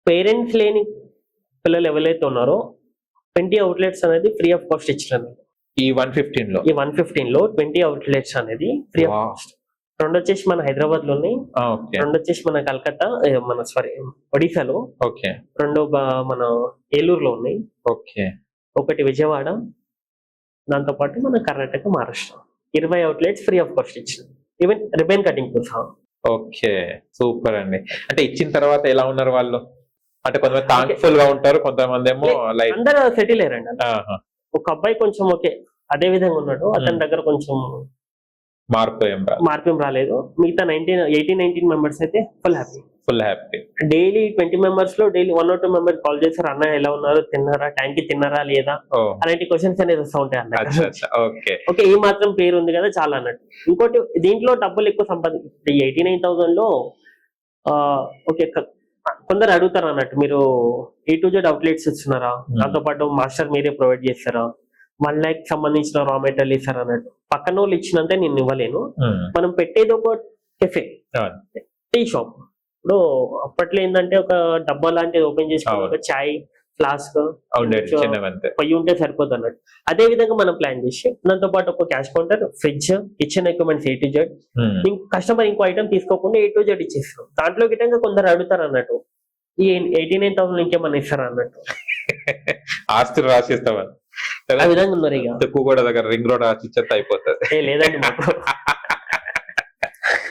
Parents లేని పిల్లలు ఎవరైతే ఉన్నారో 20 అవుట్లెట్స్ అనేది ఫ్రీ ఆఫ్ కాస్ట్ ఇచ్చినాను. ఈ 115 లో ఈ 115 లో 20 అవుట్లెట్స్ అనేది ఫ్రీ ఆఫ్ Wow. కాస్ట్. రెండు వచ్చేసి మన హైదరాబాద్ లో ఉన్నాయి, ఓకే రెండు వచ్చేసి మన కలకత్తా మన సారీ ఒడిశాలో, ఓకే రెండు మన ఏలూరులో ఉన్నాయి, ఓకే ఒకటి విజయవాడ, దాంతో పాటు మన Karnataka, Maharashtra. 20 outlets free of cost ఇచ్చింది, ఈవెన్ రిబన్ కటింగ్ తో సహా. ఓకే సూపర్ అండి. అంటే ఇచ్చిన తర్వాత ఎలా ఉన్నారు వాళ్ళు? అంటే కొంతమంది థాంక్ఫుల్ గా ఉంటారు, కొంతమంది ఏమో లైక్ అందరూ సెటిల్ అయ్యారండి. ఒక అబ్బాయి కొంచెం ఓకే అదే విధంగా ఉన్నాడు, అతని దగ్గర కొంచెం మార్పు ఏం రాదు, మార్పు ఏం రాలేదు. మిగతా 19 మెంబర్స్ అయితే full happy. Full happy. Daily 20 members లో డైలీ 1 or 2 మెంబర్స్ కాల్ చేస్తారు, అన్న ఎలా ఉన్నారు, తిన్నారా, ట్యాంక్ కి తిన్నారా లేదా, ఓ అలాంటి క్వశ్చన్స్ అనేది వస్తూ ఉంటాయి అన్న. అచ్చా అచ్చా ఓకే ఓకే ఈ మాత్రం పేరు ఉంది కదా చాలా అన్నట్టు. ఇంకోటి దీంట్లో డబ్బులు ఎక్కువ సంపాదించి 89,000 లో ఓకే కొందరు అడుగుతారు అన్నట్టు, మీరు A to Z అవుట్లెట్స్ ఇస్తున్నారా, దాంతో పాటు మాస్టర్ మీరే ప్రొవైడ్ చేస్తారా, 1 lakh సంబంధించిన రా మెటీరియల్ ఇస్తారా అన్నట్టు. పక్కన వాళ్ళు ఇచ్చినంతే నేను ఇవ్వలేను. మనం పెట్టేది ఒక కెఫే, టీ షాప్. ఇప్పుడు అప్పట్లో ఏంటంటే ఒక డబ్బా లాంటిది ఓపెన్ చేసుకుని ఒక చాయ్ ఫ్లాస్క్ పొయ్యి ఉంటే సరిపోతుంది అన్నట్టు. అదే విధంగా మనం ప్లాన్ చేసి దాంతో పాటు ఒక cash counter, fridge, kitchen equipments A to Z. Customer ఇంకో ఐటమ్ తీసుకోకుండా A to Z ఇచ్చేస్తాం. దాంట్లో గిట్టంగా కొందరు అడుగుతారు అన్నట్టు, ఈ 89,000 ఇంకేమన్నా ఇస్తారా అన్నట్టు. ఆస్తులు రాసిస్తామని ఆ విధంగా ఉన్నారు. ఇక కూడా దగ్గర రింగ్ రోడ్ రాసి ఇచ్చేస్తే అయిపోతుంది. లేదండి మాకు